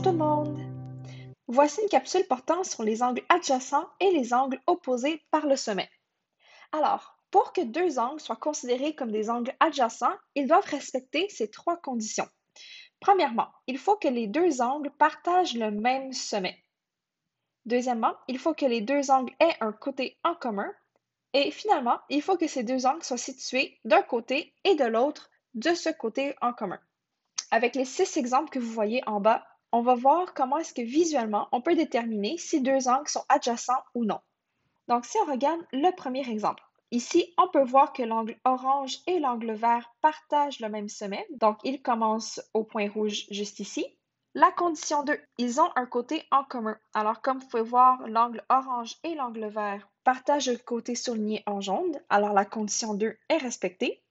tout le monde! Voici une capsule portant sur les angles adjacents et les angles opposés par le sommet. Alors, pour que deux angles soient considérés comme des angles adjacents, ils doivent respecter ces trois conditions. Premièrement, il faut que les deux angles partagent le même sommet. Deuxièmement, il faut que les deux angles aient un côté en commun. Et finalement, il faut que ces deux angles soient situés d'un côté et de l'autre de ce côté en commun. Avec les 6 exemples que vous voyez en bas, on va voir comment est-ce que visuellement on peut déterminer si deux angles sont adjacents ou non. Donc, si on regarde le premier exemple, ici, on peut voir que l'angle orange et l'angle vert partagent le même sommet, donc ils commencent au point rouge juste ici. La condition 2, ils ont un côté en commun. Alors, comme vous pouvez voir, l'angle orange et l'angle vert partagent le côté souligné en jaune, alors la condition 2 est respectée.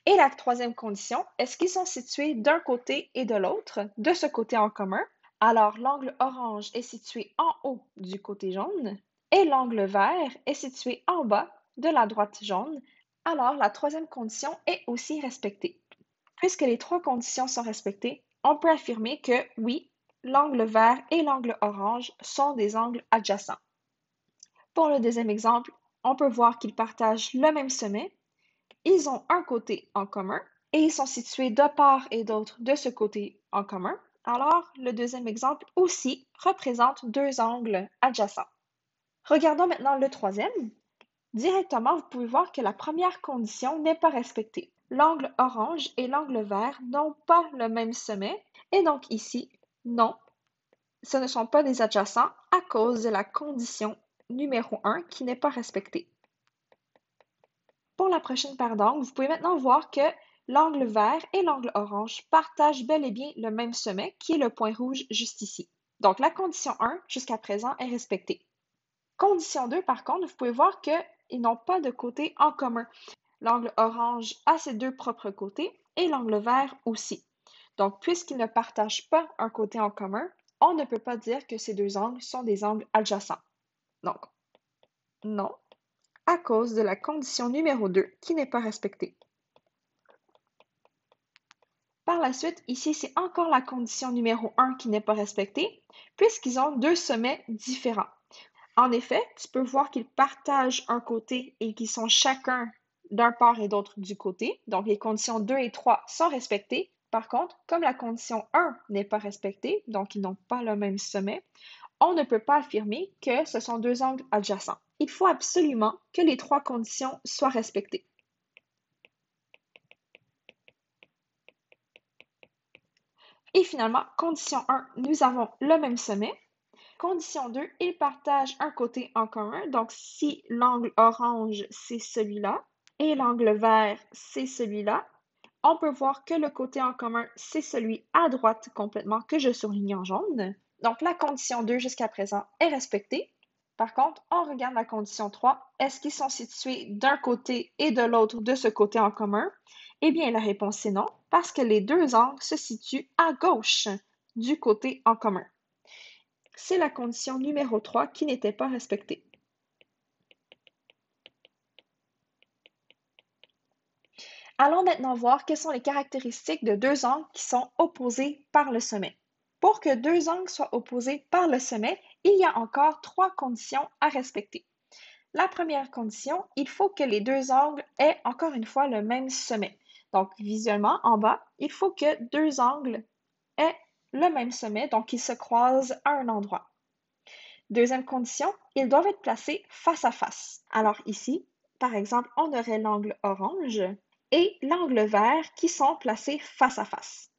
Et la troisième condition, est-ce qu'ils sont situés d'un côté et de l'autre, de ce côté en commun? Alors, l'angle orange est situé en haut du côté jaune et l'angle vert est situé en bas de la droite jaune. Alors, la troisième condition est aussi respectée. Puisque les trois conditions sont respectées, on peut affirmer que oui, l'angle vert et l'angle orange sont des angles adjacents. Pour le deuxième exemple, on peut voir qu'ils partagent le même sommet. Ils ont un côté en commun et ils sont situés de part et d'autre de ce côté en commun. Alors, le deuxième exemple aussi représente deux angles adjacents. Regardons maintenant le troisième. Directement, vous pouvez voir que la première condition n'est pas respectée. L'angle orange et l'angle vert n'ont pas le même sommet et donc ici, non, ce ne sont pas des adjacents à cause de la condition numéro 1 qui n'est pas respectée. Pour la prochaine paire d'angles, vous pouvez maintenant voir que l'angle vert et l'angle orange partagent bel et bien le même sommet, qui est le point rouge juste ici. Donc la condition 1, jusqu'à présent, est respectée. Condition 2, par contre, vous pouvez voir qu'ils n'ont pas de côté en commun. L'angle orange a ses deux propres côtés et l'angle vert aussi. Donc, puisqu'ils ne partagent pas un côté en commun, on ne peut pas dire que ces deux angles sont des angles adjacents. Donc, non, à cause de la condition numéro 2 qui n'est pas respectée. Par la suite, ici, c'est encore la condition numéro 1 qui n'est pas respectée, puisqu'ils ont deux sommets différents. En effet, tu peux voir qu'ils partagent un côté et qu'ils sont chacun d'un part et d'autre du côté. Donc, les conditions 2 et 3 sont respectées. Par contre, comme la condition 1 n'est pas respectée, donc ils n'ont pas le même sommet, on ne peut pas affirmer que ce sont deux angles adjacents. Il faut absolument que les trois conditions soient respectées. Et finalement, condition 1, nous avons le même sommet. Condition 2, ils partagent un côté en commun. Donc, si l'angle orange, c'est celui-là, et l'angle vert, c'est celui-là, on peut voir que le côté en commun, c'est celui à droite complètement que je souligne en jaune. Donc, la condition 2 jusqu'à présent est respectée. Par contre, on regarde la condition 3. Est-ce qu'ils sont situés d'un côté et de l'autre de ce côté en commun? Eh bien, la réponse est non, parce que les deux angles se situent à gauche du côté en commun. C'est la condition numéro 3 qui n'était pas respectée. Allons maintenant voir quelles sont les caractéristiques de deux angles qui sont opposés par le sommet. Pour que deux angles soient opposés par le sommet, il y a encore trois conditions à respecter. La première condition, il faut que les deux angles aient encore une fois le même sommet. Donc, visuellement, en bas, il faut que deux angles aient le même sommet, donc ils se croisent à un endroit. Deuxième condition, ils doivent être placés face à face. Alors ici, par exemple, on aurait l'angle orange et l'angle vert qui sont placés face à face.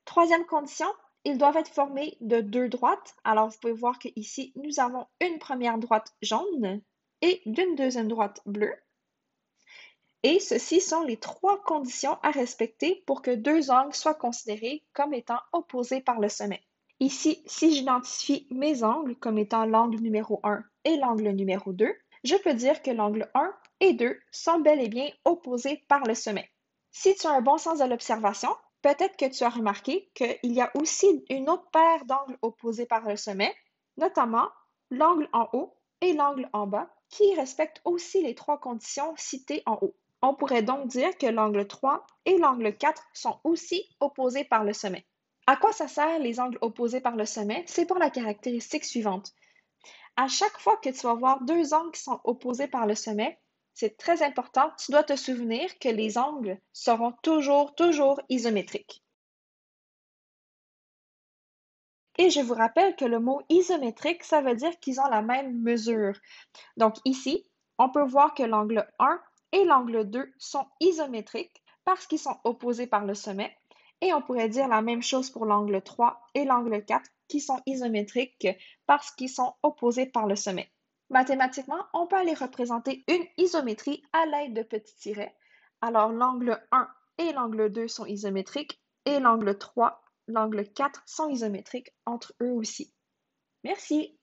Troisième condition, ils doivent être formés de deux droites. Alors vous pouvez voir qu'ici, nous avons une première droite jaune et d'une deuxième droite bleue. Et ceci sont les trois conditions à respecter pour que deux angles soient considérés comme étant opposés par le sommet. Ici, si j'identifie mes angles comme étant l'angle numéro 1 et l'angle numéro 2, je peux dire que l'angle 1 et 2 sont bel et bien opposés par le sommet. Si tu as un bon sens de l'observation, peut-être que tu as remarqué qu'il y a aussi une autre paire d'angles opposés par le sommet, notamment l'angle en haut et l'angle en bas, qui respectent aussi les trois conditions citées en haut. On pourrait donc dire que l'angle 3 et l'angle 4 sont aussi opposés par le sommet. À quoi ça sert les angles opposés par le sommet? C'est pour la caractéristique suivante. À chaque fois que tu vas voir deux angles qui sont opposés par le sommet, c'est très important, tu dois te souvenir que les angles seront toujours isométriques. Et je vous rappelle que le mot isométrique, ça veut dire qu'ils ont la même mesure. Donc ici, on peut voir que l'angle 1 et l'angle 2 sont isométriques parce qu'ils sont opposés par le sommet. Et on pourrait dire la même chose pour l'angle 3 et l'angle 4 qui sont isométriques parce qu'ils sont opposés par le sommet. Mathématiquement, on peut aller représenter une isométrie à l'aide de petits tirets. Alors l'angle 1 et l'angle 2 sont isométriques et l'angle 3, l'angle 4 sont isométriques entre eux aussi. Merci.